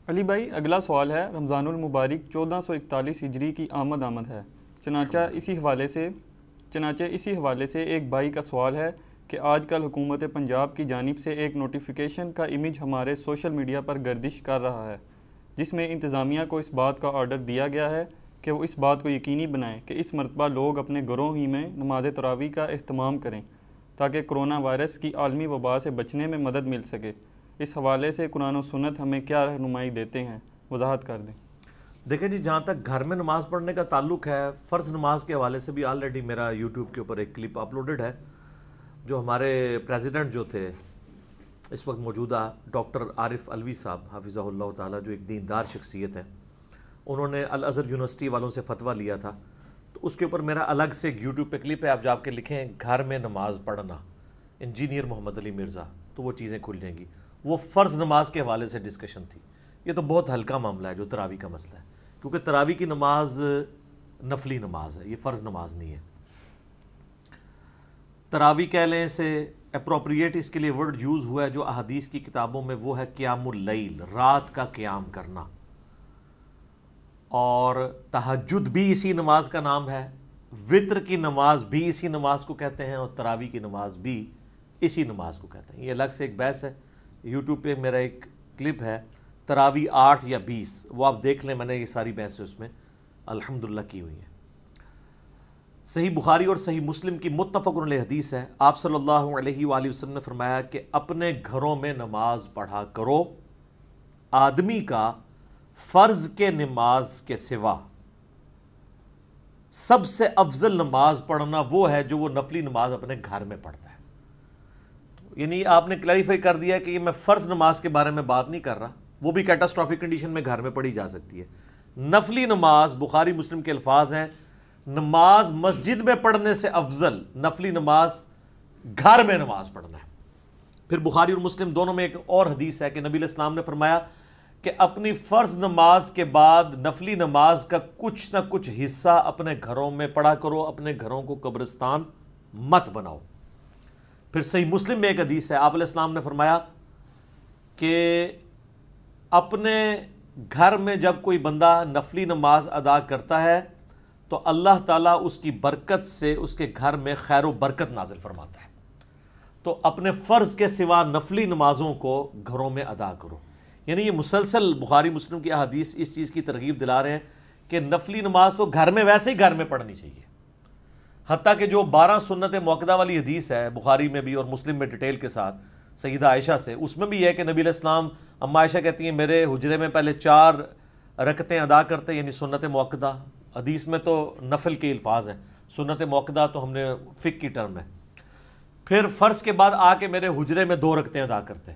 علی بھائی، اگلا سوال ہے رمضان المبارک 1441 ہجری کی آمد ہے۔ چنانچہ اسی حوالے سے ایک بھائی کا سوال ہے کہ آج کل حکومت پنجاب کی جانب سے ایک نوٹیفیکیشن کا امیج ہمارے سوشل میڈیا پر گردش کر رہا ہے، جس میں انتظامیہ کو اس بات کا آرڈر دیا گیا ہے کہ وہ اس بات کو یقینی بنائیں کہ اس مرتبہ لوگ اپنے گھروں ہی میں نماز تراویح کا اہتمام کریں تاکہ کرونا وائرس کی عالمی وبا سے بچنے میں مدد مل سکے۔ اس حوالے سے قرآن و سنت ہمیں کیا رہنمائی دیتے ہیں؟ وضاحت کر دیں۔ دیکھیں جی، جہاں تک گھر میں نماز پڑھنے کا تعلق ہے، فرض نماز کے حوالے سے بھی آلریڈی میرا یوٹیوب کے اوپر ایک کلپ اپلوڈڈ ہے، جو ہمارے پریزیڈنٹ جو تھے اس وقت موجودہ ڈاکٹر عارف علوی صاحب حافظہ اللہ تعالیٰ، جو ایک دیندار شخصیت ہے، انہوں نے الازہر یونیورسٹی والوں سے فتویٰ لیا تھا، تو اس کے اوپر میرا الگ سے ایک یوٹیوب پہ کلپ ہے، آپ جا کے لکھیں گھر میں نماز پڑھنا انجینئر محمد علی مرزا، تو وہ چیزیں کھل جائیں گی۔ وہ فرض نماز کے حوالے سے ڈسکشن تھی۔ یہ تو بہت ہلکا معاملہ ہے جو تراویح کا مسئلہ ہے، کیونکہ تراویح کی نماز نفلی نماز ہے، یہ فرض نماز نہیں ہے۔ تراویح کہہ لیں سے اپروپریٹ اس کے لیے ورڈ یوز ہوا ہے جو احادیث کی کتابوں میں، وہ ہے قیام اللیل، رات کا قیام کرنا، اور تہجد بھی اسی نماز کا نام ہے، وطر کی نماز بھی اسی نماز کو کہتے ہیں، اور تراویح کی نماز بھی اسی نماز کو کہتے ہیں۔ یہ الگ سے ایک بحث ہے، یوٹیوب پہ میرا ایک کلپ ہے تراویح 8 یا 20، وہ آپ دیکھ لیں، میں نے یہ ساری بحثیں اس میں الحمدللہ کی ہوئی ہیں۔ صحیح بخاری اور صحیح مسلم کی متفق علیہ حدیث ہے، آپ صلی اللہ علیہ وآلہ وسلم نے فرمایا کہ اپنے گھروں میں نماز پڑھا کرو، آدمی کا فرض کے نماز کے سوا سب سے افضل نماز پڑھنا وہ ہے جو وہ نفلی نماز اپنے گھر میں پڑھتا ہے۔ یعنی آپ نے کلیریفائی کر دیا کہ یہ میں فرض نماز کے بارے میں بات نہیں کر رہا، وہ بھی کیٹاسٹرافک کنڈیشن میں گھر میں پڑھی جا سکتی ہے۔ نفلی نماز، بخاری مسلم کے الفاظ ہیں، نماز مسجد میں پڑھنے سے افضل نفلی نماز گھر میں نماز پڑھنا ہے۔ پھر بخاری اور مسلم دونوں میں ایک اور حدیث ہے کہ نبی علیہ السلام نے فرمایا کہ اپنی فرض نماز کے بعد نفلی نماز کا کچھ نہ کچھ حصہ اپنے گھروں میں پڑھا کرو، اپنے گھروں کو قبرستان مت بناؤ۔ پھر صحیح مسلم میں ایک حدیث ہے، آپ علیہ السلام نے فرمایا کہ اپنے گھر میں جب کوئی بندہ نفلی نماز ادا کرتا ہے تو اللہ تعالیٰ اس کی برکت سے اس کے گھر میں خیر و برکت نازل فرماتا ہے۔ تو اپنے فرض کے سوا نفلی نمازوں کو گھروں میں ادا کرو۔ یعنی یہ مسلسل بخاری مسلم کی احادیث اس چیز کی ترغیب دلا رہے ہیں کہ نفلی نماز تو گھر میں ویسے ہی گھر میں پڑھنی چاہیے، حتیٰ کہ جو 12 سنت موقدہ والی حدیث ہے بخاری میں بھی اور مسلم میں ڈیٹیل کے ساتھ سیدہ عائشہ سے، اس میں بھی یہ ہے کہ نبی علیہ السلام، اما عائشہ کہتی ہیں میرے حجرے میں پہلے 4 رکعتیں ادا کرتے، یعنی سنت موقدہ، حدیث میں تو نفل کے الفاظ ہیں، سنت موقدہ تو ہم نے فقہ کی ٹرم ہے، پھر فرض کے بعد آ کے میرے حجرے میں 2 رکعتیں ادا کرتے،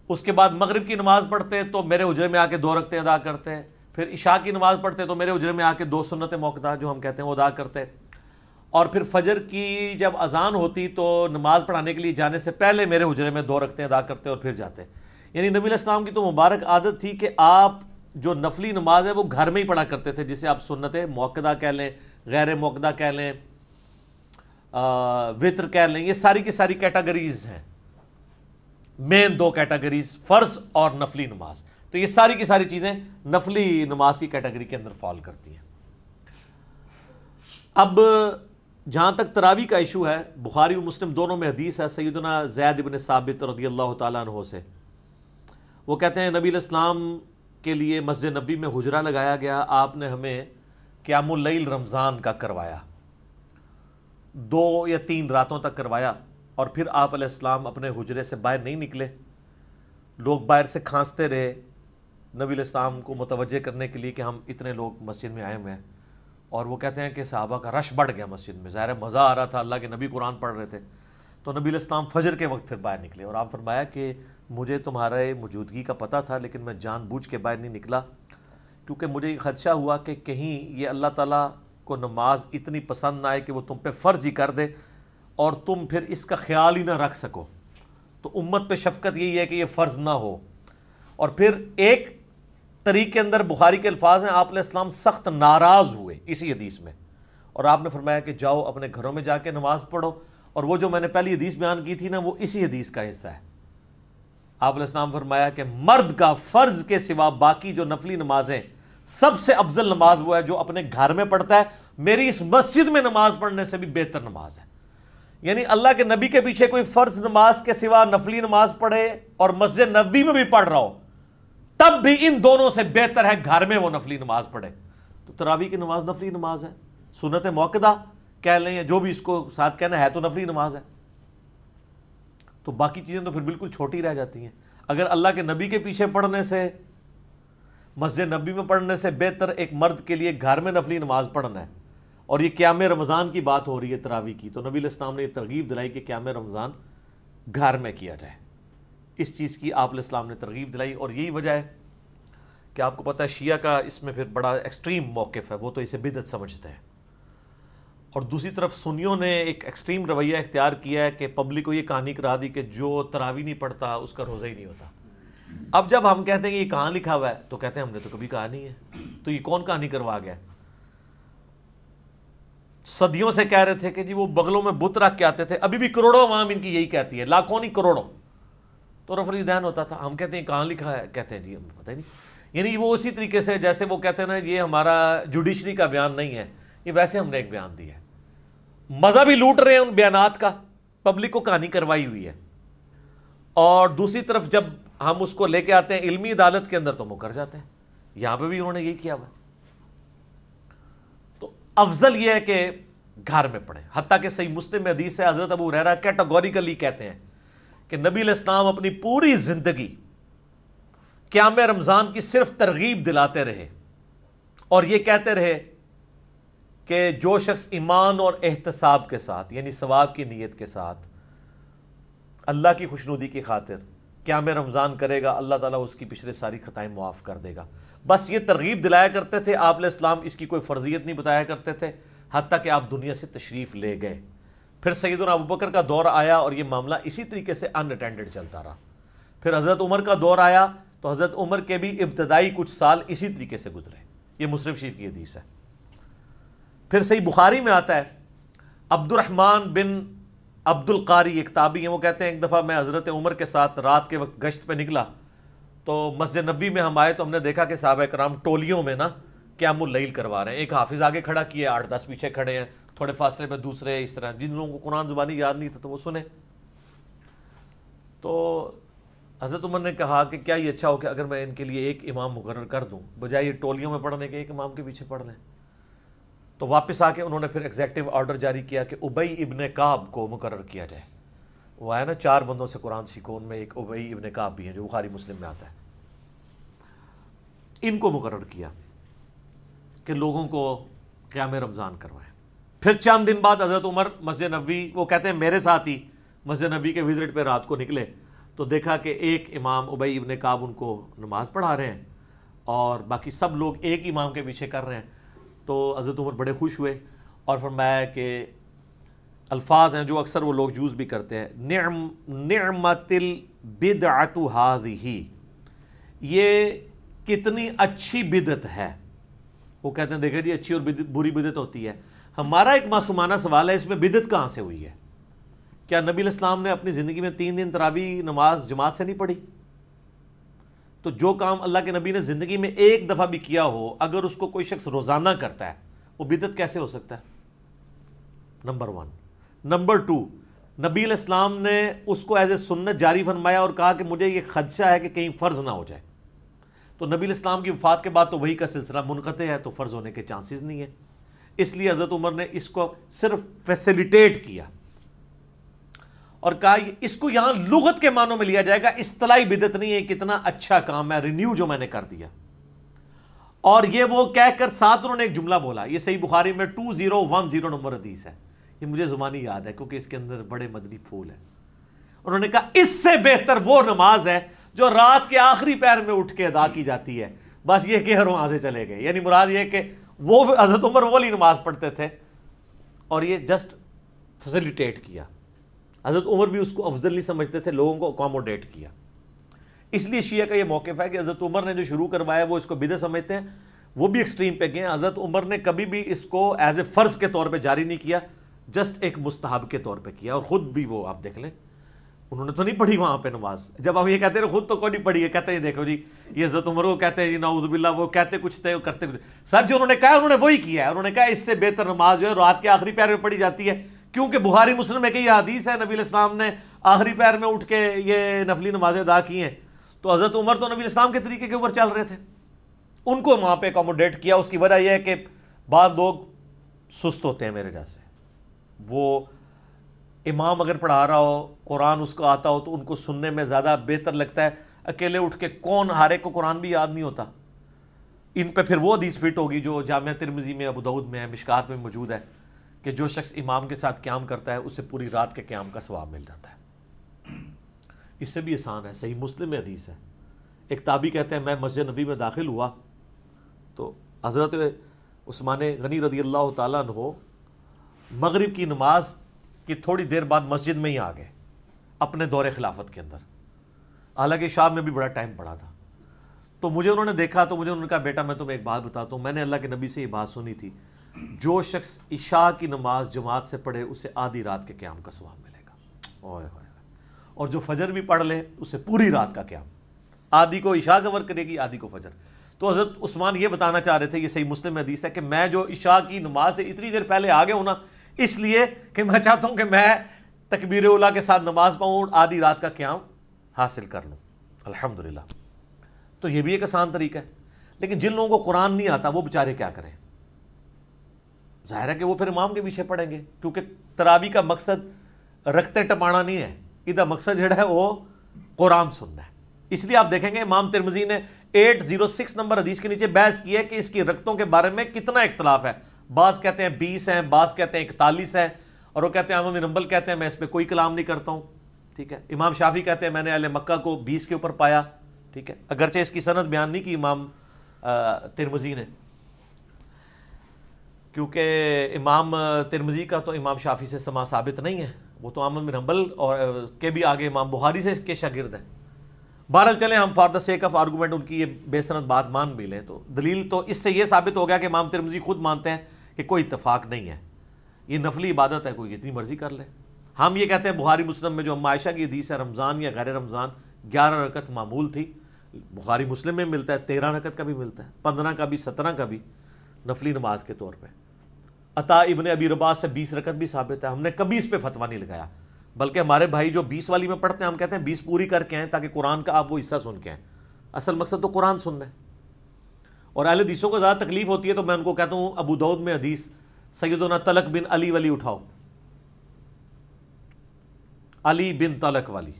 اس کے بعد مغرب کی نماز پڑھتے تو میرے حجرے میں آ کے 2 رکعتیں ادا کرتے، پھر عشاء کی نماز پڑھتے تو میرے حجرے میں آ کے 2 سنت موقدہ جو ہم کہتے ہیں وہ ادا کرتے، اور پھر فجر کی جب اذان ہوتی تو نماز پڑھانے کے لیے جانے سے پہلے میرے حجرے میں 2 رکعتیں ادا کرتے اور پھر جاتے۔ یعنی نبی علیہ السلام کی تو مبارک عادت تھی کہ آپ جو نفلی نماز ہے وہ گھر میں ہی پڑھا کرتے تھے، جسے آپ سنت موقدہ کہہ لیں، غیر موقدہ کہہ لیں، وطر کہہ لیں، یہ ساری کی ساری کیٹاگریز ہیں، مین 2 کیٹاگریز، فرض اور نفلی نماز، تو یہ ساری کی ساری چیزیں نفلی نماز کی کیٹاگری کے اندر فال کرتی ہیں۔ اب جہاں تک تراویح کا ایشو ہے، بخاری و مسلم دونوں میں حدیث ہے سیدنا زید بن ثابت رضی اللہ تعالیٰ عنہ سے، وہ کہتے ہیں نبی علیہ السلام کے لیے مسجد نبوی میں حجرہ لگایا گیا، آپ نے ہمیں قیام اللیل رمضان کا کروایا، 2 یا 3 راتوں تک کروایا، اور پھر آپ علیہ السلام اپنے حجرے سے باہر نہیں نکلے، لوگ باہر سے کھانستے رہے نبی علیہ السلام کو متوجہ کرنے کے لیے کہ ہم اتنے لوگ مسجد میں آئے ہوئے ہیں، اور وہ کہتے ہیں کہ صحابہ کا رش بڑھ گیا مسجد میں، ظاہر ہے مزہ آ رہا تھا، اللہ کے نبی قرآن پڑھ رہے تھے، تو نبی علیہ السلام فجر کے وقت پھر باہر نکلے، اور آپ فرمایا کہ مجھے تمہارے موجودگی کا پتہ تھا لیکن میں جان بوجھ کے باہر نہیں نکلا، کیونکہ مجھے یہ خدشہ ہوا کہ کہیں یہ اللہ تعالیٰ کو نماز اتنی پسند نہ آئے کہ وہ تم پہ فرض ہی کر دے اور تم پھر اس کا خیال ہی نہ رکھ سکو، تو امت پہ شفقت یہی ہے کہ یہ فرض نہ ہو۔ اور پھر ایک طریق کے اندر بخاری کے الفاظ ہیں، آپ علیہ السلام سخت ناراض ہوئے اسی حدیث میں، اور آپ نے فرمایا کہ جاؤ اپنے گھروں میں جا کے نماز پڑھو، اور وہ جو میں نے پہلی حدیث بیان کی تھی نا وہ اسی حدیث کا حصہ ہے، آپ علیہ السلام فرمایا کہ مرد کا فرض کے سوا باقی جو نفلی نمازیں سب سے افضل نماز وہ ہے جو اپنے گھر میں پڑھتا ہے، میری اس مسجد میں نماز پڑھنے سے بھی بہتر نماز ہے۔ یعنی اللہ کے نبی کے پیچھے کوئی فرض نماز کے سوا نفلی نماز پڑھے اور مسجد نبوی میں بھی پڑھ رہا ہو، تب بھی ان دونوں سے بہتر ہے گھر میں وہ نفلی نماز پڑھے۔ تو تراویح کی نماز نفلی نماز ہے، سنت موقدہ کہہ لیں یا جو بھی اس کو ساتھ کہنا ہے تو نفلی نماز ہے، تو باقی چیزیں تو پھر بالکل چھوٹی رہ جاتی ہیں۔ اگر اللہ کے نبی کے پیچھے پڑھنے سے، مسجد نبی میں پڑھنے سے بہتر ایک مرد کے لیے گھر میں نفلی نماز پڑھنا ہے، اور یہ قیام رمضان کی بات ہو رہی ہے تراویح کی، تو نبی علیہ السلام نے یہ ترغیب دلائی کہ قیام رمضان گھر میں کیا جائے، اس چیز کی آپ علیہ السلام نے ترغیب دلائی۔ اور یہی وجہ ہے کہ آپ کو پتہ ہے شیعہ کا اس میں پھر بڑا ایکسٹریم موقف ہے، وہ تو اسے بدعت سمجھتے ہیں، اور دوسری طرف سنیوں نے ایک ایکسٹریم رویہ اختیار کیا ہے کہ پبلک کو یہ کہانی کرا دی کہ جو تراویح نہیں پڑھتا اس کا روزہ ہی نہیں ہوتا۔ اب جب ہم کہتے ہیں کہ یہ کہاں لکھا ہوا ہے تو کہتے ہیں ہم نے تو کبھی کہا نہیں ہے، تو یہ کون کہانی کروا گیا؟ صدیوں سے کہہ رہے تھے کہ جی وہ بغلوں میں بت رکھ کے آتے تھے، ابھی بھی کروڑوں عوام ان کی یہی کہتی ہے، لاکھوں نہیں کروڑوں، تو رفع دین ہوتا تھا۔ ہم کہتے ہیں کہاں لکھا ہے، کہتے ہیں جی ہمیں پتہ ہی نہیں۔ یعنی وہ اسی طریقے سے جیسے وہ کہتے ہیں نا یہ ہمارا جوڈیشری کا بیان نہیں ہے، یہ ویسے ہم نے ایک بیان دیا ہے۔ مزہ بھی لوٹ رہے ہیں ان بیانات کا، پبلک کو کہانی کروائی ہوئی ہے، اور دوسری طرف جب ہم اس کو لے کے آتے ہیں علمی عدالت کے اندر تو مکر جاتے ہیں۔ یہاں پہ بھی انہوں نے یہی کیا ہوا۔ تو افضل یہ ہے کہ گھر میں پڑھیں، حتیٰ کہ صحیح مسلم میں حدیث سے حضرت ابو ہریرہ کیٹیگوریکلی کہتے ہیں کہ نبی علیہ السلام اپنی پوری زندگی قیام رمضان کی صرف ترغیب دلاتے رہے، اور یہ کہتے رہے کہ جو شخص ایمان اور احتساب کے ساتھ، یعنی ثواب کی نیت کے ساتھ، اللہ کی خوشنودی کی خاطر قیام رمضان کرے گا، اللہ تعالیٰ اس کی پچھلے ساری خطائیں معاف کر دے گا۔ بس یہ ترغیب دلایا کرتے تھے آپ علیہ السلام، اس کی کوئی فرضیت نہیں بتایا کرتے تھے، حتیٰ کہ آپ دنیا سے تشریف لے گئے۔ پھر سیدنا ابوبکر کا دور آیا اور یہ معاملہ اسی طریقے سے ان اٹینڈڈ چلتا رہا۔ پھر حضرت عمر کا دور آیا تو حضرت عمر کے بھی ابتدائی کچھ سال اسی طریقے سے گزرے، یہ مسلم شریف کی حدیث ہے۔ پھر صحیح بخاری میں آتا ہے، عبد الرحمن بن عبد القاری ایک تابعی ہیں، وہ کہتے ہیں ایک دفعہ میں حضرت عمر کے ساتھ رات کے وقت گشت پہ نکلا تو مسجد نبوی میں ہم آئے تو ہم نے دیکھا کہ صحابہ کرام ٹولیوں میں نا قیام اللیل کروا رہے ہیں، ایک حافظ آگے کھڑا کیے، 8-10 پیچھے کھڑے ہیں، تھوڑے فاصلے پہ دوسرے، اس طرح جن لوگوں کو قرآن زبانی یاد نہیں تھا تو وہ سنے۔ تو حضرت عمر نے کہا کہ کیا یہ اچھا ہو کہ اگر میں ان کے لیے ایک امام مقرر کر دوں بجائے یہ ٹولیوں میں پڑھنے کے ایک امام کے پیچھے پڑھ لیں۔ تو واپس آ کے انہوں نے پھر ایگزیکٹو آرڈر جاری کیا کہ ابی ابن کعب کو مقرر کیا جائے۔ وہ آیا نا 4 بندوں سے قرآن سیکھو، ان میں ایک ابی ابن کعب بھی ہیں جو بخاری مسلم میں آتا ہے، ان کو مقرر کیا کہ لوگوں کو قیام رمضان کروائیں۔ پھر چند دن بعد حضرت عمر مسجد نبوی، وہ کہتے ہیں میرے ساتھ ہی مسجد نبوی کے وزٹ پہ رات کو نکلے تو دیکھا کہ ایک امام ابی ابن کعب ان کو نماز پڑھا رہے ہیں اور باقی سب لوگ ایک امام کے پیچھے کر رہے ہیں۔ تو حضرت عمر بڑے خوش ہوئے اور فرمایا کہ الفاظ ہیں جو اکثر وہ لوگ یوز بھی کرتے ہیں، نعمت البدعۃ ہذہ، یہ کتنی اچھی بدعت ہے۔ وہ کہتے ہیں دیکھیں جی اچھی اور بری بدعت ہوتی ہے۔ ہمارا ایک معصومانہ سوال ہے، اس میں بدعت کہاں سے ہوئی ہے؟ کیا نبی علیہ السلام نے اپنی زندگی میں 3 دن تراویح نماز جماعت سے نہیں پڑھی؟ تو جو کام اللہ کے نبی نے زندگی میں ایک دفعہ بھی کیا ہو، اگر اس کو کوئی شخص روزانہ کرتا ہے وہ بدعت کیسے ہو سکتا ہے؟ نمبر 1۔ نمبر 2، نبی علیہ السلام نے اس کو ایز اے سنت جاری فرمایا اور کہا کہ مجھے یہ خدشہ ہے کہ کہیں فرض نہ ہو جائے۔ تو نبی علیہ السلام کی وفات کے بعد تو وہی کا سلسلہ منقطع ہے، تو فرض ہونے کے چانسز نہیں ہے، اس لیے حضرت عمر نے اس کو صرف فیسیلیٹیٹ کیا اور کہا اس کو یہاں لغت کے معنوں میں لیا جائے گا، اصطلاحی بدعت نہیں ہے، کتنا اچھا کام ہے، رینیو جو میں نے کر دیا۔ اور یہ وہ کہہ کر ساتھ انہوں نے ایک جملہ بولا، یہ صحیح بخاری میں 2010 نمبر حدیث ہے، یہ مجھے زبانی یاد ہے کیونکہ اس کے اندر بڑے مدنی پھول ہیں۔ انہوں نے کہا اس سے بہتر وہ نماز ہے جو رات کے آخری پہر میں اٹھ کے ادا کی جاتی ہے، بس یہ کہ وہاں سے چلے گئے، یعنی مراد یہ کہ وہ حضرت عمر والی نماز پڑھتے تھے اور یہ جسٹ فیسیلیٹیٹ کیا۔ حضرت عمر بھی اس کو افضل نہیں سمجھتے تھے، لوگوں کو اکوموڈیٹ کیا۔ اس لیے شیعہ کا یہ موقف ہے کہ حضرت عمر نے جو شروع کروایا وہ اس کو بدعت سمجھتے ہیں، وہ بھی ایکسٹریم پہ گئے ہیں۔ حضرت عمر نے کبھی بھی اس کو ایز اے فرض کے طور پہ جاری نہیں کیا، جسٹ ایک مستحب کے طور پہ کیا، اور خود بھی وہ آپ دیکھ لیں انہوں نے تو نہیں پڑھی وہاں پہ نماز. جب ہم یہ کہتے ہیں خود تو کوئی نہیں پڑھی ہے, کہتے ہیں دیکھو جی یہ حضرت عمر کو کہتے ہیں جی نعوذ باللہ, وہ کہتے کچھ تھے وہ کرتے کچھ. سر جو انہوں نے کہا انہوں نے وہی کیا ہے. انہوں نے کہا اس سے بہتر نماز جو ہے رات کے آخری پہر میں پڑھی جاتی ہے, کیونکہ بخاری مسلم میں کہ یہ حدیث ہے نبی علیہ السلام نے آخری پہر میں اٹھ کے یہ نفلی نمازیں ادا کی ہیں. تو حضرت عمر تو نبی علیہ السلام کے طریقے کے اوپر چل رہے تھے, ان کو وہاں پہ اکوموڈیٹ کیا. اس کی وجہ یہ ہے کہ بعض لوگ سست ہوتے ہیں میرے جیسے, وہ امام اگر پڑھا رہا ہو قرآن اس کو آتا ہو تو ان کو سننے میں زیادہ بہتر لگتا ہے. اکیلے اٹھ کے کون, ہر ایک کو قرآن بھی یاد نہیں ہوتا. ان پہ پھر وہ حدیث فٹ ہوگی جو جامعہ ترمذی میں, ابو داؤد میں ہے, مشکات میں موجود ہے, کہ جو شخص امام کے ساتھ قیام کرتا ہے اسے پوری رات کے قیام کا ثواب مل جاتا ہے. اس سے بھی آسان ہے, صحیح مسلم میں حدیث ہے. ایک تابعی کہتے ہیں میں مسجد نبی میں داخل ہوا تو حضرت عثمان غنی رضی اللہ تعالیٰ عنہ مغرب کی نماز کی تھوڑی دیر بعد مسجد میں ہی آ گئے اپنے دور خلافت کے اندر, حالانکہ شام میں بھی بڑا ٹائم پڑا تھا. تو مجھے انہوں نے دیکھا تو مجھے انہوں نے کہا بیٹا میں تمہیں ایک بات بتاتا ہوں, میں نے اللہ کے نبی سے یہ بات سنی تھی, جو شخص عشاء کی نماز جماعت سے پڑھے اسے آدھی رات کے قیام کا ثواب ملے گا. اوئے ہوئے, اور جو فجر بھی پڑھ لے اسے پوری رات کا قیام, آدھی کو عشاء کور کرے گی آدھی کو فجر. تو حضرت عثمان یہ بتانا چاہ رہے تھے, یہ صحیح مسلم میں حدیث ہے, کہ میں جو عشاء کی نماز سے اتنی دیر پہلے آ گیا ہوں نا, اس لیے کہ میں چاہتا ہوں کہ میں تکبیر اولیٰ کے ساتھ نماز پڑھوں, آدھی رات کا قیام حاصل کر لوں. الحمدللہ. تو یہ بھی ایک آسان طریقہ ہے. لیکن جن لوگوں کو قرآن نہیں آتا وہ بیچارے کیا کریں؟ ظاہر ہے کہ وہ پھر امام کے پیچھے پڑھیں گے, کیونکہ تراویح کا مقصد رکھتے ٹپانا نہیں ہے, ادھر مقصد جڑا ہے وہ قرآن سننا ہے. اس لیے آپ دیکھیں گے امام ترمذی نے 806 نمبر حدیث کے نیچے بحث کی ہے کہ اس کی رکعتوں کے بارے میں کتنا اختلاف ہے. بعض کہتے ہیں 20 ہیں, بعض کہتے ہیں 41 ہیں, اور وہ کہتے ہیں احمد بن حنبل کہتے ہیں میں اس پہ کوئی کلام نہیں کرتا ہوں. ٹھیک ہے. امام شافعی کہتے ہیں میں نے اہل مکہ کو 20 کے اوپر پایا. ٹھیک ہے, اگرچہ اس کی سند بیان نہیں کی امام ترمذی نے, کیونکہ امام ترمذی کا تو امام شافعی سے سماع ثابت نہیں ہے, وہ تو احمد بن حنبل اور کے بھی آگے امام بخاری سے کے شاگرد ہیں. بہرحال چلیں ہم for the sake of argument ان کی یہ بے سند بات مان بھی لیں, تو دلیل تو اس سے یہ ثابت ہو گیا کہ امام ترمذی خود مانتے ہیں کہ کوئی اتفاق نہیں ہے, یہ نفلی عبادت ہے, کوئی جتنی مرضی کر لے. ہم یہ کہتے ہیں بخاری مسلم میں جو ام عائشہ کی حدیث ہے, رمضان یا غیر رمضان 11 رکعت معمول تھی. بخاری مسلم میں ملتا ہے 13 رکعت کا بھی ملتا ہے, 15 کا بھی 17 کا بھی نفلی نماز کے طور پہ. عطا ابن ابی رباح سے 20 رکعت بھی ثابت ہے. ہم نے کبھی اس پہ فتویٰ نہیں لگایا, بلکہ ہمارے بھائی جو 20 والی میں پڑھتے ہیں ہم کہتے ہیں 20 پوری کر کے آئیں تاکہ قرآن کا آپ وہ حصہ سن کے آئیں. اصل مقصد تو قرآن سننا ہے. اور اہل حدیثوں کو زیادہ تکلیف ہوتی ہے تو میں ان کو کہتا ہوں ابو داؤد میں حدیث سیدنا طلق بن علی ولی اٹھاؤ, علی بن طلق والی,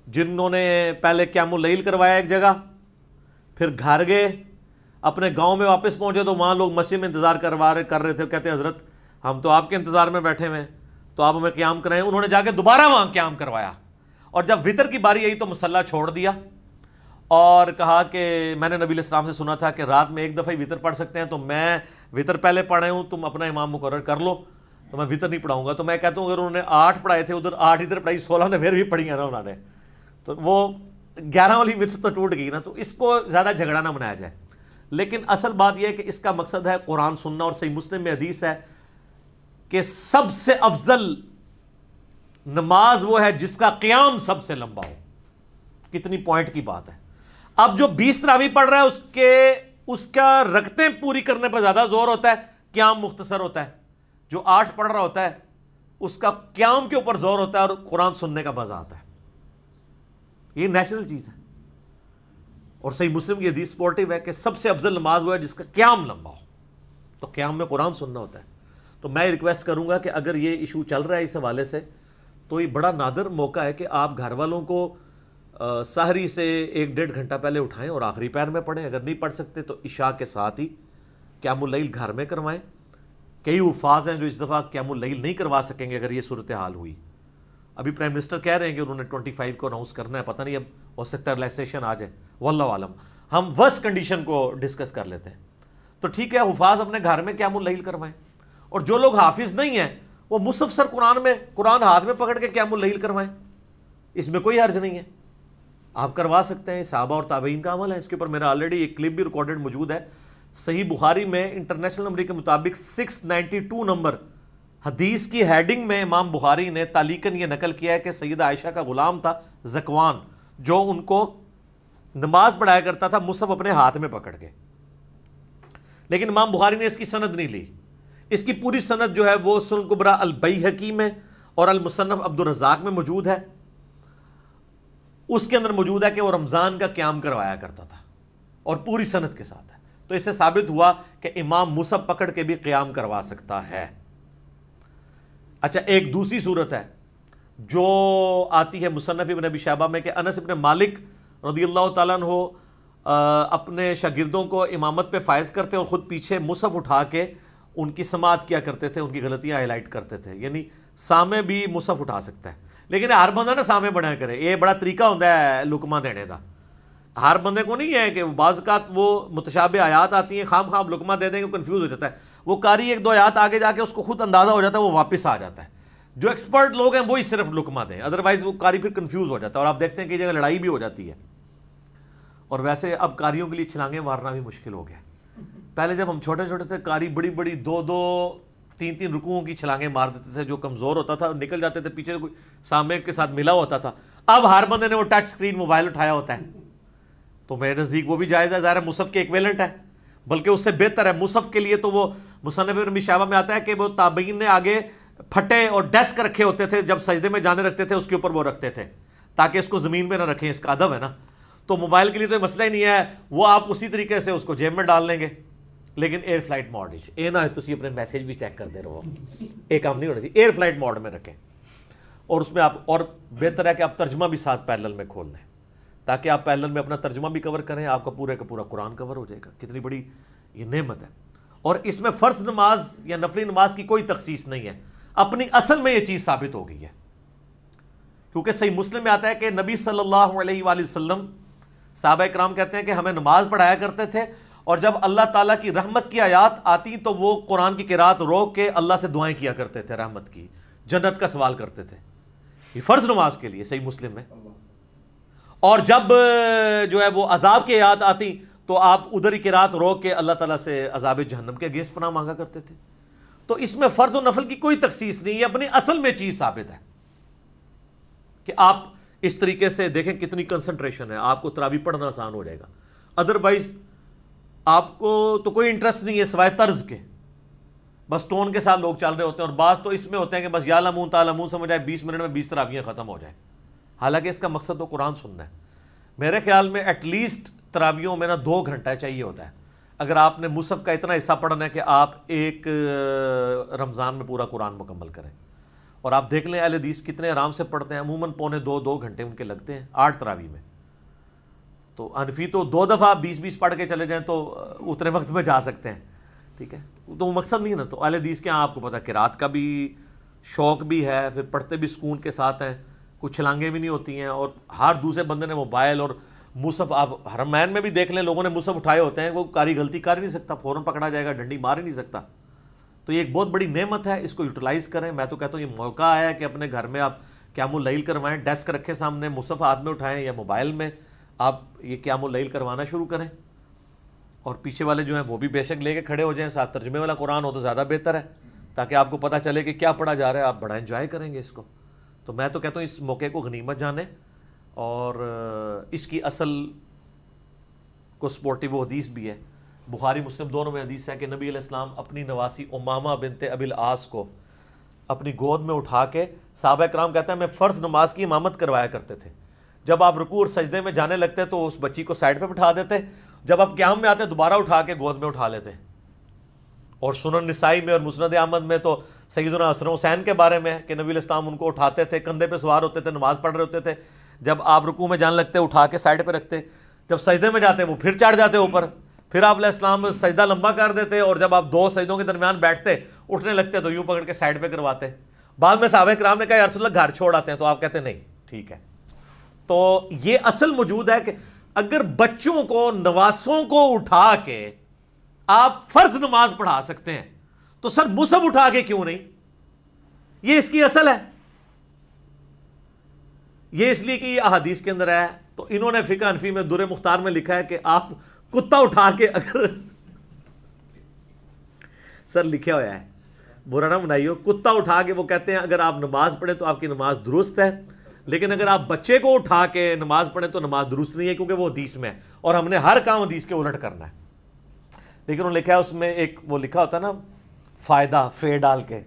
جنہوں نے پہلے قیام اللیل کروایا ایک جگہ, پھر گھر گئے, اپنے گاؤں میں واپس پہنچے تو وہاں لوگ مسجد میں انتظار کر رہے تھے. کہتے ہیں حضرت ہم تو آپ کے انتظار میں بیٹھے ہوئے ہیں, تو آپ ہمیں قیام کرائیں. انہوں نے جا کے دوبارہ وہاں قیام کروایا, اور جب وطر کی باری آئی تو مصلی چھوڑ دیا اور کہا کہ میں نے نبی علیہ السلام سے سنا تھا کہ رات میں ایک دفعہ ہی وطر پڑھ سکتے ہیں, تو میں وطر پہلے پڑھے ہوں, تم اپنا امام مقرر کر لو, تو میں وطر نہیں پڑھاؤں گا. تو میں کہتا ہوں اگر انہوں نے 8 پڑھائے تھے, ادھر 8 ادھر پڑھائی, 16 نے پھر بھی پڑھی ہیں نا انہوں نے, تو وہ 11 والی مت تو ٹوٹ گئی نا. تو اس کو زیادہ جھگڑا نہ بنایا جائے. لیکن اصل بات یہ ہے کہ اس کا مقصد ہے قرآن سننا, اور صحیح مسلم میں حدیث ہے کہ سب سے افضل نماز وہ ہے جس کا قیام سب سے لمبا ہو. کتنی پوائنٹ کی بات ہے. اب جو 20 تراویح پڑھ رہا ہے اس کا رکعتیں پوری کرنے پر زیادہ زور ہوتا ہے, قیام مختصر ہوتا ہے. جو 8 پڑھ رہا ہوتا ہے اس کا قیام کے اوپر زور ہوتا ہے اور قرآن سننے کا مزہ آتا ہے. یہ نیچرل چیز ہے. اور صحیح مسلم کی حدیث سپورٹیو ہے کہ سب سے افضل نماز وہ ہے جس کا قیام لمبا ہو, تو قیام میں قرآن سننا ہوتا ہے. تو میں ریکویسٹ کروں گا کہ اگر یہ ایشو چل رہا ہے اس حوالے سے, تو یہ بڑا نادر موقع ہے کہ آپ گھر والوں کو سحری سے 1-1.5 گھنٹہ پہلے اٹھائیں اور آخری پہر میں پڑھیں. اگر نہیں پڑھ سکتے تو عشاء کے ساتھ ہی قیام اللیل گھر میں کروائیں. کئی حفاظ ہیں جو اس دفعہ قیام اللیل نہیں کروا سکیں گے اگر یہ صورتحال ہوئی. ابھی پرائم منسٹر کہہ رہے ہیں کہ انہوں نے 25 کو اناؤنس کرنا ہے, پتہ نہیں اب ہو سکتا ہے ریلیکسیشن آ جائے, واللہ عالم. ہم ورسٹ کنڈیشن کو ڈسکس کر لیتے ہیں. تو ٹھیک ہے, حفاظ اپنے گھر میں قیام اللیل کروائیں, اور جو لوگ حافظ نہیں ہیں وہ مصحف سر قرآن ہاتھ میں پکڑ کے قیام اللیل کروائیں. اس میں کوئی حرج نہیں ہے, آپ کروا سکتے ہیں. صحابہ اور تابعین کا عمل ہے. اس کے اوپر میرا آلریڈی ایک کلپ بھی ریکارڈڈ موجود ہے. صحیح بخاری میں انٹرنیشنل نمبر کے مطابق 692 نمبر حدیث کی ہیڈنگ میں امام بخاری نے تعلیقاً یہ نقل کیا ہے کہ سیدہ عائشہ کا غلام تھا زکوان، جو ان کو نماز پڑھایا کرتا تھا مصحف اپنے ہاتھ میں پکڑ کے، لیکن امام بخاری نے اس کی سند نہیں لی. اس کی پوری سند جو ہے وہ سنن کبریٰ البیہقی میں اور المصنف عبد الرزاق میں موجود ہے. اس کے اندر موجود ہے کہ وہ رمضان کا قیام کروایا کرتا تھا اور پوری سند کے ساتھ ہے. تو اس سے ثابت ہوا کہ امام مصحف پکڑ کے بھی قیام کروا سکتا ہے. اچھا، ایک دوسری صورت ہے جو آتی ہے مصنف ابن ابی شیبہ میں کہ انس ابن مالک رضی اللہ تعالیٰ عنہ اپنے شاگردوں کو امامت پہ فائز کرتے اور خود پیچھے مصحف اٹھا کے ان کی سماعت کیا کرتے تھے، ان کی غلطیاں ہائی لائٹ کرتے تھے. یعنی سامع بھی مصحف اٹھا سکتا ہے، لیکن ہر بندہ نہ سامع بنا کرے. یہ بڑا طریقہ ہوتا ہے لقمہ دینے کا. ہر بندے کو نہیں ہے کہ بعض اوقات وہ متشابہ آیات آتی ہیں، خام خام لقمہ دے دیں گے، کنفیوز ہو جاتا ہے. وہ قاری ایک دو آیات آگے جا کے اس کو خود اندازہ ہو جاتا ہے، وہ واپس آ جاتا ہے. جو ایکسپرٹ لوگ ہیں وہی صرف لقمہ دیں، ادروائز وہ قاری پھر کنفیوز ہو جاتا ہے. اور آپ دیکھتے ہیں کہ جگہ لڑائی بھی ہو جاتی ہے. اور ویسے اب قاریوں کے لیے چھلانگیں مارنا بھی مشکل ہو گیا. پہلے جب ہم چھوٹے چھوٹے تھے، قاری بڑی بڑی دو دو تین تین رکوعوں کی چھلانگیں مار دیتے تھے. جو کمزور ہوتا تھا نکل جاتے تھے، پیچھے کوئی سامنے کے ساتھ ملا ہوتا تھا. اب ہر بندے نے وہ ٹچ سکرین موبائل اٹھایا ہوتا ہے، تو میرے نزدیک وہ بھی جائز ہے. ظاہر مصحف کے ایکویلنٹ ہے، بلکہ اس سے بہتر ہے. مصحف کے لیے تو وہ مصنف ابن ابی شیبہ میں آتا ہے کہ وہ تابعین نے آگے پھٹے اور ڈیسک رکھے ہوتے تھے، جب سجدے میں جانے رکھتے تھے اس کے اوپر وہ رکھتے تھے تاکہ اس کو زمین پہ نہ رکھیں. اس کا ادب ہے نا. تو موبائل کے لیے تو یہ مسئلہ ہی نہیں ہے، وہ آپ اسی طریقے سے اس کو جیب میں ڈال لیں گے. لیکن ایئر فلائٹ موڈ یہ نہ تھی اپنے میسج بھی چیک کرتے رہو، ایک کام نہیں ہونا چاہیے. ایئر فلائٹ موڈ میں رکھیں، اور اس میں آپ، اور بہتر ہے کہ آپ ترجمہ بھی ساتھ پیرلل میں کھول لیں تاکہ آپ پیرلل میں اپنا ترجمہ بھی کور کریں. آپ کا پورے کا پورا قرآن کور ہو جائے گا. کتنی بڑی یہ نعمت ہے. اور اس میں فرض نماز یا نفلی نماز کی کوئی تخصیص نہیں ہے. اپنی اصل میں یہ چیز ثابت ہو گئی ہے، کیونکہ صحیح مسلم میں آتا ہے کہ نبی صلی اللہ علیہ وآلہ وسلم، صحابہ کرام کہتے ہیں کہ ہمیں نماز پڑھایا کرتے تھے، اور جب اللہ تعالیٰ کی رحمت کی آیات آتی تو وہ قرآن کی قرات روک کے اللہ سے دعائیں کیا کرتے تھے، رحمت کی، جنت کا سوال کرتے تھے. یہ فرض نماز کے لیے صحیح مسلم میں. اور جب جو ہے وہ عذاب کی آیات آتی تو آپ ادھر ہی قرات روک کے اللہ تعالیٰ سے عذاب جہنم کے اگینسٹ پناہ مانگا کرتے تھے. تو اس میں فرض و نفل کی کوئی تخصیص نہیں ہے. اپنی اصل میں چیز ثابت ہے کہ آپ اس طریقے سے دیکھیں کتنی کنسنٹریشن ہے. آپ کو تراویح پڑھنا آسان ہو جائے گا. ادروائز آپ کو تو کوئی انٹرسٹ نہیں ہے سوائے طرز کے، بس ٹون کے ساتھ لوگ چل رہے ہوتے ہیں. اور بعض تو اس میں ہوتے ہیں کہ بس یا لمون تا لمون سمجھ آئے 20 منٹ میں 20 تراویحیں ختم ہو جائیں، حالانکہ اس کا مقصد تو قرآن سننا ہے. میرے خیال میں ایٹ لیسٹ تراویحوں میں 2 گھنٹہ چاہیے ہوتا ہے. اگر آپ نے مصحف کا اتنا حصہ پڑھنا ہے کہ آپ ایک رمضان میں پورا قرآن مکمل کریں. اور آپ دیکھ لیں اہل حدیث کتنے آرام سے پڑھتے ہیں، عموماً پونے 2 گھنٹے ان کے لگتے ہیں 8 تراویح میں. تو حنفی تو 2 دفعہ 20 پڑھ کے چلے جائیں تو اتنے وقت میں جا سکتے ہیں. ٹھیک ہے، تو وہ مقصد نہیں ہے نا. تو اہل حدیث کے آپ کو پتہ کہ رات کا بھی شوق بھی ہے، پھر پڑھتے بھی سکون کے ساتھ ہیں، کچھ چھلانگیں بھی نہیں ہوتی ہیں. اور ہر دوسرے بندے نے موبائل اور مصحف، آپ حرمین میں بھی دیکھ لیں لوگوں نے مصحف اٹھائے ہوتے ہیں، وہ قاری غلطی کر نہیں سکتا، فوراً پکڑا جائے گا، ڈنڈی مار ہی نہیں سکتا. تو یہ ایک بہت بڑی نعمت ہے، اس کو یوٹیلائز کریں. میں تو کہتا ہوں یہ موقع آیا ہے کہ اپنے گھر میں آپ قیام اللیل کروائیں، ڈیسک رکھیں سامنے، مصحف ہاتھ میں اٹھائیں یا موبائل میں آپ یہ قیام اللیل کروانا شروع کریں. اور پیچھے والے جو ہیں وہ بھی بے شک لے کے کھڑے ہو جائیں، ساتھ ترجمے والا قرآن ہو تو زیادہ بہتر ہے، تاکہ آپ کو پتہ چلے کہ کیا پڑھا جا رہا ہے، آپ بڑا انجوائے کریں گے اس کو. تو میں تو کہتا ہوں اس موقع کو غنیمت جانیں، اور اس کی اصل کو سپورٹیو حدیث بھی ہے. بخاری مسلم دونوں میں حدیث ہے کہ نبی علیہ السلام اپنی نواسی امامہ بنت ابی العاص کو اپنی گود میں اٹھا کے، صحابہ کرام کہتے ہیں میں فرض نماز کی امامت کروایا کرتے تھے. جب آپ رکوع اور سجدے میں جانے لگتے تو اس بچی کو سائڈ پہ بٹھا دیتے، جب آپ قیام میں آتے دوبارہ اٹھا کے گود میں اٹھا لیتے. اور سنن نسائی میں اور مسند احمد میں تو سیدنا حسن حسین کے بارے میں کہ نبی علیہ السلام ان کو اٹھاتے تھے، کندھے پہ سوار ہوتے تھے، نماز پڑھ رہے ہوتے تھے، جب آپ رکوع میں جانے لگتے اٹھا کے سائڈ پہ رکھتے، جب سجدے میں جاتے وہ پھر چڑھ جاتے اوپر، پھر آپ علیہ السلام سجدہ لمبا کر دیتے، اور جب آپ 2 سجدوں کے درمیان بیٹھتے اٹھنے لگتے تو یوں پکڑ کے سائڈ پہ کرواتے. بعد میں صحابہ کرام نے کہا یا رسول اللہ گھر چھوڑ آتے ہیں، تو آپ کہتے نہیں ٹھیک ہے. تو یہ اصل موجود ہے کہ اگر بچوں کو، نواسوں کو اٹھا کے آپ فرض نماز پڑھا سکتے ہیں تو سر مصحف اٹھا کے کیوں نہیں؟ یہ اس کی اصل ہے. یہ اس لیے کہ یہ احادیث کے اندر ہے. تو انہوں نے فقہ حنفی میں در مختار میں لکھا ہے کہ آپ کتا اٹھا کے، اگر سر لکھا ہوا ہے برا نہ منائیو، کتا اٹھا کے وہ کہتے ہیں اگر آپ نماز پڑھیں تو آپ کی نماز درست ہے، لیکن اگر آپ بچے کو اٹھا کے نماز پڑھیں تو نماز درست نہیں ہے، کیونکہ وہ حدیث میں ہے اور ہم نے ہر کام حدیث کے الٹ کرنا ہے۔ لیکن انہوں نے لکھا ہے اس میں ایک وہ لکھا ہوتا ہے نا فائدہ فے ڈال کے،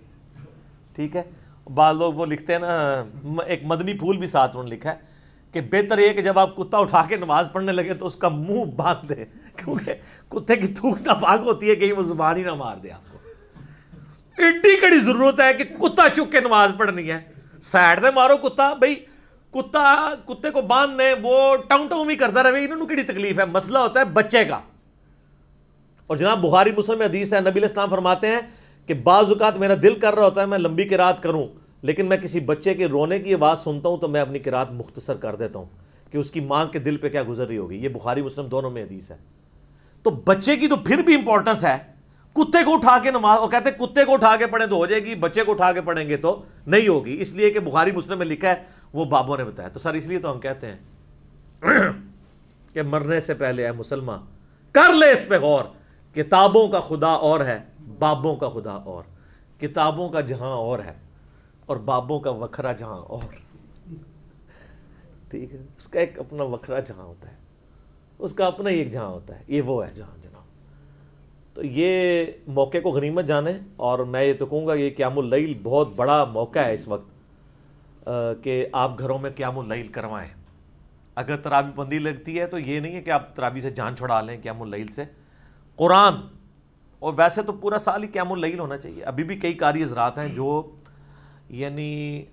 ٹھیک ہے، بعض لوگ وہ لکھتے ہیں نا ایک مدنی پھول بھی ساتھ انہوں نے لکھا ہے کہ بہتر یہ کہ جب آپ کتا اٹھا کے نماز پڑھنے لگے تو اس کا منہ باندھ دیں، کیونکہ کتے کی تھوک ناپاک ہوتی ہے، کہیں وہ زبان ہی نہ مار دے آپ کو۔ ایڈی کڑی ضرورت ہے کہ کتا چک کے نماز پڑھنی ہے، سائڈ سے مارو کتا، بھائی کتے کو باندھنے وہ ٹاؤں ٹاؤں بھی کرتا رہے، انہوں نے کڑی تکلیف ہے، مسئلہ ہوتا ہے بچے کا۔ اور جناب بخاری مسلم میں حدیث ہے، نبی علیہ السلام فرماتے ہیں کہ بعض اوقات میرا دل کر رہا ہوتا ہے میں لمبی قرات کروں، لیکن میں کسی بچے کے رونے کی آواز سنتا ہوں تو میں اپنی قرات مختصر کر دیتا ہوں کہ اس کی ماں کے دل پہ کیا گزر رہی ہوگی۔ یہ بخاری مسلم دونوں میں حدیث ہے۔ تو بچے کی تو پھر بھی امپورٹنس ہے، کتے کو اٹھا کے نماز، وہ کہتے ہیں کتے کو اٹھا کے پڑھیں تو ہو جائے گی، بچے کو اٹھا کے پڑھیں گے تو نہیں ہوگی، اس لیے کہ بخاری مسلم میں لکھا ہے، وہ بابوں نے بتایا۔ تو سر اس لیے تو ہم کہتے ہیں کہ مرنے سے پہلے اے مسلمان کر لے اس پہ غور، کتابوں کا خدا اور ہے، بابوں کا خدا اور، کتابوں کا جہاں اور ہے اور بابوں کا وکھرا جہاں اور، ٹھیک ہے، اس کا ایک اپنا وکھرا جہاں ہوتا ہے، اس کا اپنا ہی ایک جہاں ہوتا ہے، یہ وہ ہے جہاں جناب۔ تو یہ موقع کو غنیمت جانے، اور میں یہ تو کہوں گا یہ قیام اللیل بہت بڑا موقع ہے اس وقت کہ آپ گھروں میں قیام اللیل کروائیں۔ اگر تراویح بندی لگتی ہے تو یہ نہیں ہے کہ آپ تراویح سے جان چھڑا لیں قیام اللیل سے، قرآن، اور ویسے تو پورا سال ہی قیام اللیل ہونا چاہیے۔ ابھی بھی کئی قاری حضرات ہیں جو یعنی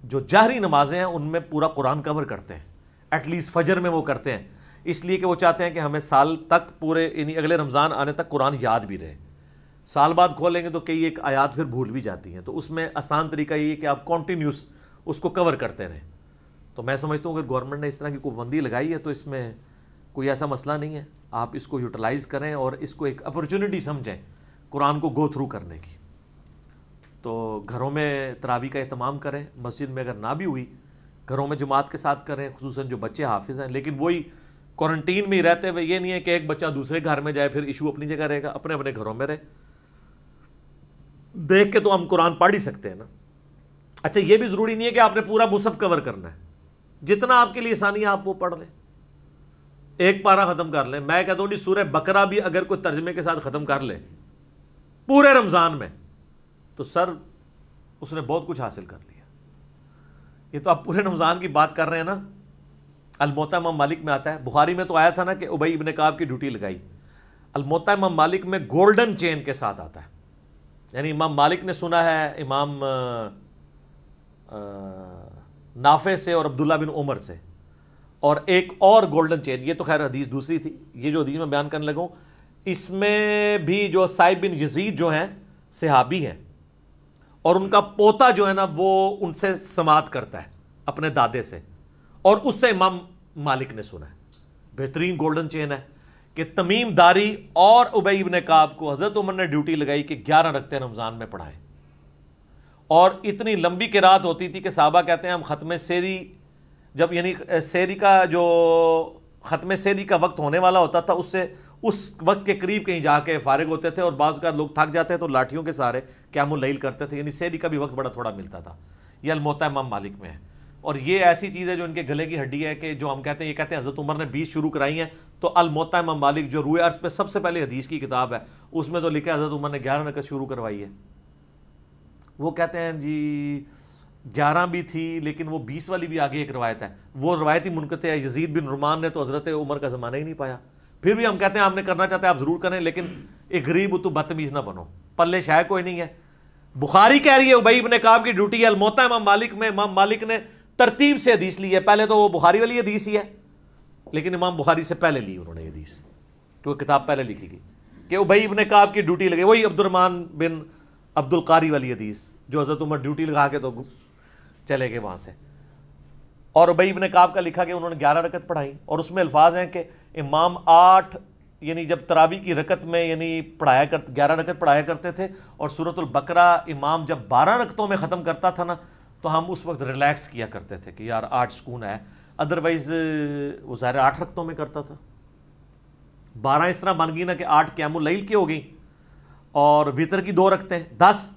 جو جہری نمازیں ہیں ان میں پورا قرآن کور کرتے ہیں، ایٹ لیسٹ فجر میں وہ کرتے ہیں، اس لیے کہ وہ چاہتے ہیں کہ ہمیں سال تک پورے یعنی اگلے رمضان آنے تک قرآن یاد بھی رہے۔ سال بعد کھولیں گے تو کئی ایک آیات پھر بھول بھی جاتی ہیں، تو اس میں آسان طریقہ یہ ہے کہ آپ کنٹینیوس اس کو کور کرتے رہیں۔ تو میں سمجھتا ہوں کہ گورنمنٹ نے اس طرح کی کوئی پابندی لگائی ہے تو اس میں کوئی ایسا مسئلہ نہیں ہے، آپ اس کو یوٹیلائز کریں اور اس کو ایک اپرچونٹی سمجھیں قرآن کو گو تھرو کرنے کی۔ تو گھروں میں تراویح کا اہتمام کریں، مسجد میں اگر نہ بھی ہوئی گھروں میں جماعت کے ساتھ کریں، خصوصاً جو بچے حافظ ہیں، لیکن وہی کوارنٹین میں ہی رہتے ہوئے یہ نہیں ہے کہ ایک بچہ دوسرے گھر میں جائے پھر ایشو اپنی جگہ رہے گا، اپنے اپنے گھروں میں رہے۔ دیکھ کے تو ہم قرآن پڑھ ہی سکتے ہیں نا۔ اچھا یہ بھی ضروری نہیں ہے کہ آپ نے پورا مصحف کور کرنا ہے، جتنا آپ کے لیے آسانی ہے آپ وہ پڑھ لیں، ایک پارہ ختم کر لیں۔ میں کہتا ہوں سورہ بقرہ بھی اگر کوئی ترجمے کے ساتھ ختم کر لے پورے رمضان میں تو سر اس نے بہت کچھ حاصل کر لیا۔ یہ تو آپ پورے رمضان کی بات کر رہے ہیں نا۔ الموطا امام مالک میں آتا ہے، بخاری میں تو آیا تھا نا کہ ابی ابن کعب کی ڈیوٹی لگائی، الموطا امام مالک میں گولڈن چین کے ساتھ آتا ہے، یعنی امام مالک نے سنا ہے امام نافع سے اور عبداللہ بن عمر سے، اور ایک اور گولڈن چین، یہ تو خیر حدیث دوسری تھی، یہ جو حدیث میں بیان کرنے لگا ہوں اس میں بھی جو سائب بن یزید جو ہیں صحابی ہیں، اور ان کا پوتا جو ہے نا وہ ان سے سماعت کرتا ہے اپنے دادے سے، اور اس سے امام مالک نے سنا ہے۔ بہترین گولڈن چین ہے کہ تمیم داری اور ابی ابن کعب کو حضرت عمر نے ڈیوٹی لگائی کہ 11 رکعتیں رمضان میں پڑھائیں، اور اتنی لمبی قرات ہوتی تھی کہ صحابہ کہتے ہیں ہم ختم سیری جب یعنی سیری کا جو ختم سیری کا وقت ہونے والا ہوتا تھا اس وقت کے قریب کہیں جا کے فارغ ہوتے تھے، اور بعض اوقات لوگ تھک جاتے تو لاٹھیوں کے سہارے قیام اللیل کرتے تھے، یعنی سیری کا بھی وقت بڑا تھوڑا ملتا تھا۔ یہ الموطا امام مالک میں ہے، اور یہ ایسی چیز ہے جو ان کے گلے کی ہڈی ہے کہ جو ہم کہتے ہیں، یہ کہتے ہیں حضرت عمر نے 20 شروع کرائی ہیں، تو الموطا امام مالک جو روئے عرض پہ سب سے پہلے حدیث کی کتاب ہے اس میں تو لکھا ہے حضرت عمر نے 11 رکعت شروع کروائی ہے۔ وہ کہتے ہیں جی 11 بھی تھی لیکن وہ 20 والی بھی آگے ایک روایت ہے، وہ روایتی منقطع ہے، یزید بن رمان نے تو حضرت عمر کا زمانہ ہی نہیں پایا۔ پھر بھی ہم کہتے ہیں آپ نے کرنا چاہتے ہیں آپ ضرور کریں، لیکن ایک غریب تو بدتمیز نہ بنو، پلے شاید کوئی نہیں ہے۔ بخاری کہہ رہی ہے ابی ابن کعب کی ڈیوٹی ہے الموطا امام مالک میں، امام مالک نے ترتیب سے حدیث لی ہے، پہلے تو وہ بخاری والی حدیث ہی ہے لیکن امام بخاری سے پہلے لی انہوں نے حدیث، تو کتاب پہلے لکھی گئی کہ ابی ابن کعب کی ڈیوٹی لگے، وہی عبد الرحمن بن عبد القاری والی حدیث جو حضرت عمر ڈیوٹی لگا کے تو چلے گئے وہاں سے، اور ابی ابن کعب کا لکھا کہ انہوں نے 11 رکعت پڑھائی، اور اس میں الفاظ ہیں کہ امام 8 یعنی جب تراویح کی رکعت میں یعنی 11 رکعت پڑھایا کرتے تھے، اور سورۃ البقرہ امام جب 12 رکعتوں میں ختم کرتا تھا نا تو ہم اس وقت ریلیکس کیا کرتے تھے کہ یار 8 سکون ہے، ادروائز وہ ظاہر 8 رکعتوں میں کرتا تھا، 12 اس طرح بن گئی نا کہ 8 قیام اللیل کی ہو گئی، اور وطر کی 2 رکھتے ہیں 10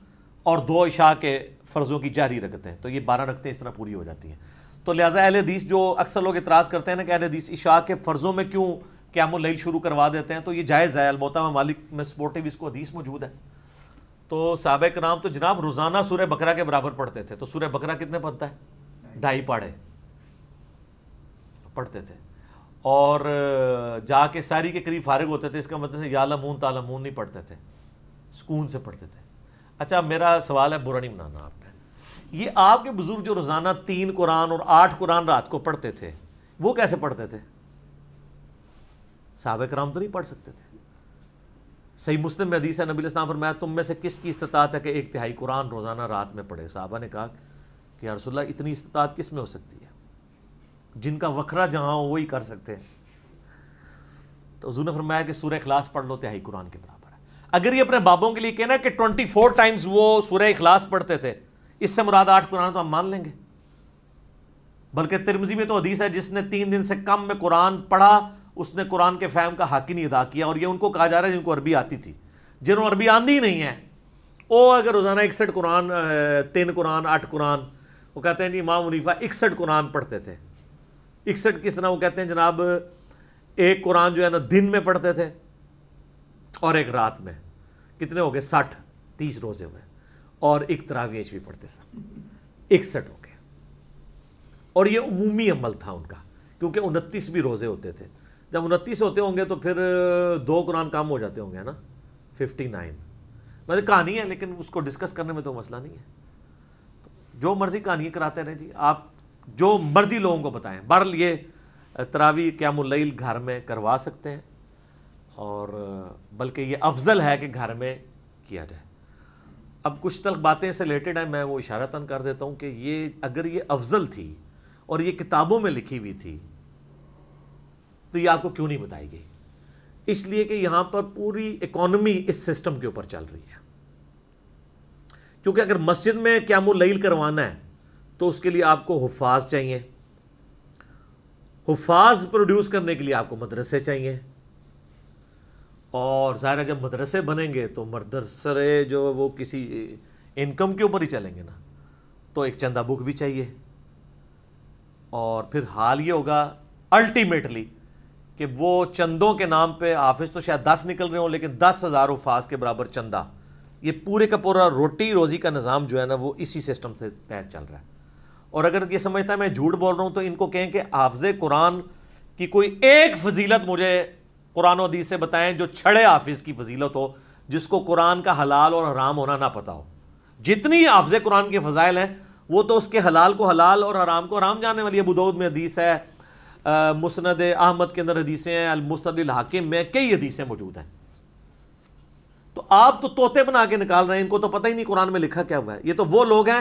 اور 2 عشاء کے فرضوں کی جاری رکھتے ہیں، تو یہ 12 رکھتے ہیں اس طرح پوری ہو جاتی ہیں. تو لہٰذا اہل حدیث جو اکثر لوگ اعتراض کرتے ہیں نا کہ اہل حدیث عشاء کے فرضوں میں کیوں قیام اللیل شروع کروا دیتے ہیں، تو یہ جائز ہے. الموطا میں مالک میں سپورٹیو اس کو حدیث موجود ہے. تو صحابہ کرام تو جناب روزانہ سورہ بقرہ کے برابر پڑھتے تھے. تو سورہ بقرہ کتنے پڑھتا ہے؟ 2.5 پاڑے پڑھتے تھے، اور جا کے ساری کے قریب فارغ ہوتے تھے. اس کا مطلب یعلمون تعلمون نہیں پڑھتے تھے، سکون سے پڑھتے تھے. اچھا میرا سوال ہے، برا نہیں بنانا آپ نے، یہ آپ کے بزرگ جو روزانہ 3 قرآن اور 8 قرآن رات کو پڑھتے تھے، وہ کیسے پڑھتے تھے؟ صحابہ کرام تو نہیں پڑھ سکتے تھے. صحیح مسلم میں حدیث ہے، نبی علیہ السلام فرمایا تم میں سے کس کی استطاعت ہے کہ 1/3 قرآن روزانہ رات میں پڑھے؟ صحابہ نے کہا کہ یا رسول اللہ اتنی استطاعت کس میں ہو سکتی ہے؟ جن کا وکھرا جہاں ہو وہی کر سکتے ہیں. تو حضور نے فرمایا کہ سورہ اخلاص پڑھ لو 1/3 قرآن کے برابر ہے. اگر یہ اپنے بابوں کے لیے کہنا کہ 24 ٹائمز وہ سورہ اخلاص پڑھتے تھے، اس سے مراد 8 قرآن، تو ہم مان لیں گے. بلکہ ترمذی میں تو حدیث ہے جس نے 3 دن سے کم میں قرآن پڑھا اس نے قرآن کے فہم کا حق ہی نہیں ادا کیا. اور یہ ان کو کہا جا رہا ہے جن کو عربی آتی تھی. جنہوں عربی آندھی ہی نہیں ہے وہ اگر روزانہ 61 قرآن 3 قرآن 8 قرآن، وہ کہتے ہیں جی امام حنیفہ 61 قرآن پڑھتے تھے. 61 کس طرح؟ وہ کہتے ہیں جناب 1 قرآن جو ہے نا دن میں پڑھتے تھے اور 1 رات میں. کتنے ہو گئے؟ 60 30 روزے ہوئے. اور 1 تراویح بھی پڑھتے سب 61 ہو گئے. اور یہ عمومی عمل تھا ان کا، کیونکہ 29 بھی روزے ہوتے تھے. جب 29 ہوتے ہوں گے تو پھر 2 قرآن کم ہو جاتے ہوں گے نا، 59. مطلب کہانی ہے لیکن اس کو ڈسکس کرنے میں تو مسئلہ نہیں ہے. جو مرضی کہانی کراتے رہیں جی، آپ جو مرضی لوگوں کو بتائیں. بہرحال یہ تراویح قیام اللیل گھر میں کروا سکتے ہیں، اور بلکہ یہ افضل ہے کہ گھر میں کیا جائے. اب کچھ تلخ باتیں سے ریلیٹڈ ہیں، میں وہ اشارتاً کر دیتا ہوں کہ یہ اگر یہ افضل تھی اور یہ کتابوں میں لکھی ہوئی تھی تو یہ آپ کو کیوں نہیں بتائی گئی؟ اس لیے کہ یہاں پر پوری اکانومی اس سسٹم کے اوپر چل رہی ہے. کیونکہ اگر مسجد میں قیام اللیل کروانا ہے تو اس کے لیے آپ کو حفاظ چاہیے. حفاظ پروڈیوس کرنے کے لیے آپ کو مدرسے چاہیے، اور ظاہر ہے جب مدرسے بنیں گے تو مدرسے جو وہ کسی انکم کے اوپر ہی چلیں گے نا، تو ایک چندہ بک بھی چاہیے. اور پھر حال یہ ہوگا الٹیمیٹلی کہ وہ چندوں کے نام پہ حافظ تو شاید 10 نکل رہے ہوں، لیکن 10,000 حفاظ کے برابر چندہ. یہ پورے کا پورا روٹی روزی کا نظام جو ہے نا وہ اسی سسٹم سے تحت چل رہا ہے. اور اگر یہ سمجھتا ہے میں جھوٹ بول رہا ہوں تو ان کو کہیں کہ حافظ قرآن کی کوئی ایک فضیلت مجھے قرآن و حدیث سے بتائیں جو چھڑے حافظ کی فضیلت ہو، جس کو قرآن کا حلال اور حرام ہونا نہ پتہ ہو. جتنی حافظ قرآن کے فضائل ہیں وہ تو اس کے حلال کو حلال اور حرام کو حرام جاننے والی. ابو داؤد میں حدیث ہے، مسند احمد کے اندر حدیثیں ہیں، المستدرک الحاکم میں کئی حدیثیں موجود ہیں. تو آپ تو طوطے بنا کے نکال رہے ہیں، ان کو تو پتہ ہی نہیں قرآن میں لکھا کیا ہوا ہے. یہ تو وہ لوگ ہیں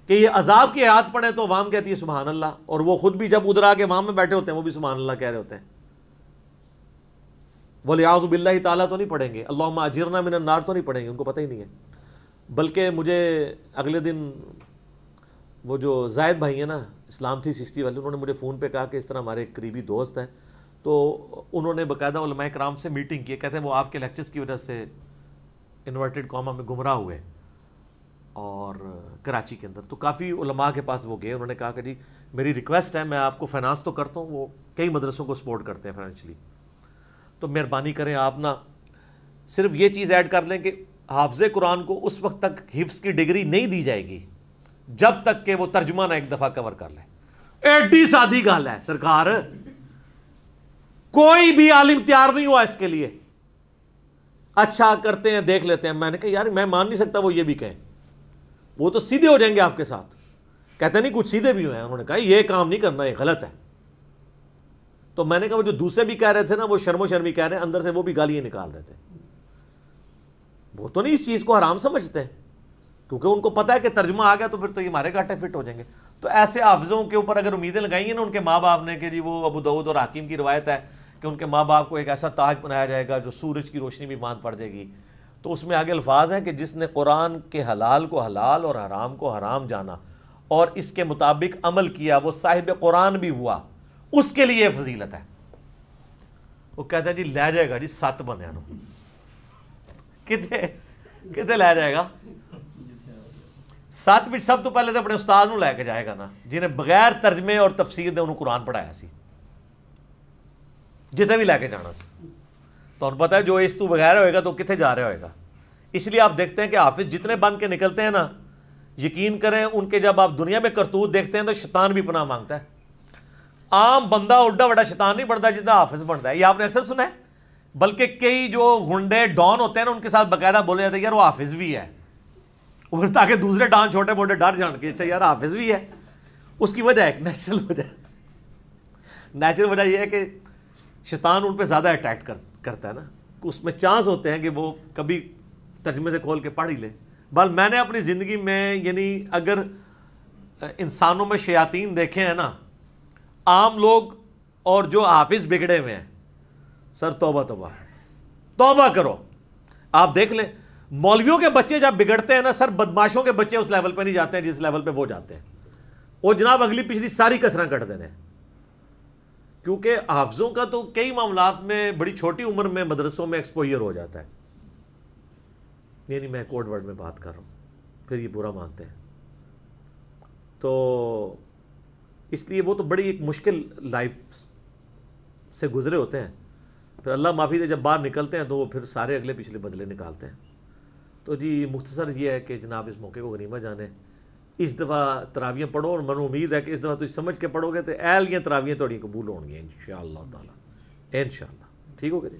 کہ یہ عذاب کی آیات پڑھیں تو عوام کہتی ہے سبحان اللہ، اور وہ خود بھی جب ادھر آ کے وہاں میں بیٹھے ہوتے ہیں وہ بھی سبحان اللہ کہہ رہے ہوتے ہیں. وَلِعَوْذُ بِاللَّهِ تعالیٰ تو نہیں پڑھیں گے، اللہم اجرنا من النار تو نہیں پڑھیں گے، ان کو پتہ ہی نہیں ہے. بلکہ مجھے اگلے دن وہ جو زائد بھائی ہیں نا اسلام 360 والے، انہوں نے مجھے فون پہ کہا کہ اس طرح ہمارے ایک قریبی دوست ہیں، تو انہوں نے باقاعدہ علماء کرام سے میٹنگ کی. کہتے ہیں وہ آپ کے لیکچرز کی وجہ سے انورٹڈ کاما میں گمراہ ہوئے اور کراچی کے اندر. تو کافی علماء کے پاس وہ گئے، انہوں نے کہا کہ جی میری ریکویسٹ ہے، میں آپ کو فائنانس تو کرتا ہوں، وہ کئی مدرسوں کو سپورٹ کرتے ہیں فائنینشلی، تو مہربانی کریں آپ نا صرف یہ چیز ایڈ کر لیں کہ حافظ قرآن کو اس وقت تک حفظ کی ڈگری نہیں دی جائے گی جب تک کہ وہ ترجمہ نہ ایک دفعہ کور کر لے. ایڈی سادی گل ہے سرکار، کوئی بھی عالم تیار نہیں ہوا اس کے لیے. اچھا کرتے ہیں دیکھ لیتے ہیں. میں نے کہا یار میں مان نہیں سکتا وہ یہ بھی کہیں، وہ تو سیدھے ہو جائیں گے آپ کے ساتھ. کہتے نہیں کچھ سیدھے بھی ہوئے ہیں، انہوں نے کہا یہ کام نہیں کرنا، یہ غلط ہے. تو میں نے کہا وہ جو دوسرے بھی کہہ رہے تھے نا وہ شرم و شرمی کہہ رہے ہیں، اندر سے وہ بھی گالیاں نکال رہے تھے. وہ تو نہیں اس چیز کو حرام سمجھتے کیونکہ ان کو پتہ ہے کہ ترجمہ آ گیا تو پھر تو یہ ہمارے گھاٹے فٹ ہو جائیں گے. تو ایسے حافظوں کے اوپر اگر امیدیں لگائیں گے نا ان کے ماں باپ نے کہ جی وہ ابو داؤد اور حاکم کی روایت ہے کہ ان کے ماں باپ کو ایک ایسا تاج بنایا جائے گا جو سورج کی روشنی بھی ماند پڑ جائے گی، تو اس میں آگے الفاظ ہیں کہ جس نے قرآن کے حلال کو حلال اور حرام کو حرام جانا اور اس کے مطابق عمل کیا وہ صاحب قرآن بھی ہوا، اس کے لیے فضیلت ہے. وہ کہتا ہے جی لے جائے گا جی 7 بندے کتنے کتنے لے جائے گا؟ 7 سب تو پہلے تو اپنے استاد نو لے کے جائے گا نا جنہیں بغیر ترجمے اور تفسیر دے انہوں قرآن پڑھایا سی، جتنے بھی لے کے جانا سی. تو انہوں پتہ ہے جو اس تو بغیر ہوئے گا تو کتنے جا رہا ہوئے گا. اس لیے آپ دیکھتے ہیں کہ حافظ جتنے بن کے نکلتے ہیں نا، یقین کریں ان کے جب آپ دنیا میں کرتوت دیکھتے ہیں تو شیطان بھی پناہ مانگتا ہے. عام بندہ اڈا بڑا شیطان نہیں بنتا جتنا حافظ بنتا ہے. یہ آپ نے اکثر سنا ہے. بلکہ کئی جو گنڈے ڈان ہوتے ہیں نا ان کے ساتھ باقاعدہ بولے جاتے ہیں یار وہ حافظ بھی ہے، تاکہ دوسرے ڈان چھوٹے موٹے ڈر جان کے اچھا یار حافظ بھی ہے. اس کی وجہ ایک نیچرل وجہ یہ ہے کہ شیطان ان پہ زیادہ اٹیک کرتا ہے نا، اس میں چانس ہوتے ہیں کہ وہ کبھی ترجمے سے کھول کے پڑھ ہی لے. بل میں نے اپنی زندگی میں یعنی اگر انسانوں میں شیاطین دیکھے ہیں نا، عام لوگ اور جو حافظ بگڑے ہوئے ہیں، سر توبہ توبہ توبہ کرو. آپ دیکھ لیں مولویوں کے بچے جب بگڑتے ہیں نا سر، بدماشوں کے بچے اس لیول پہ نہیں جاتے ہیں جس لیول پہ وہ جاتے ہیں. وہ جناب اگلی پچھلی ساری کسریں کٹ دینے، کیونکہ حافظوں کا تو کئی معاملات میں بڑی چھوٹی عمر میں مدرسوں میں ایکسپوئر ہو جاتا ہے. یعنی میں کوڈ ورڈ میں بات کر رہا ہوں، پھر یہ برا مانتے ہیں. تو اس لیے وہ تو بڑی ایک مشکل لائف سے گزرے ہوتے ہیں. پھر اللہ معافی دے جب باہر نکلتے ہیں تو وہ پھر سارے اگلے پچھلے بدلے نکالتے ہیں. تو جی مختصر یہ ہے کہ جناب اس موقع کو غنیمت جانے، اس دفعہ تراویاں پڑھو، اور من امید ہے کہ اس دفعہ تم سمجھ کے پڑھو گے تو اہل یہ تراویاں تھوڑی قبول ہوں گی انشاءاللہ تعالی، انشاءاللہ. ٹھیک ہوگا جی.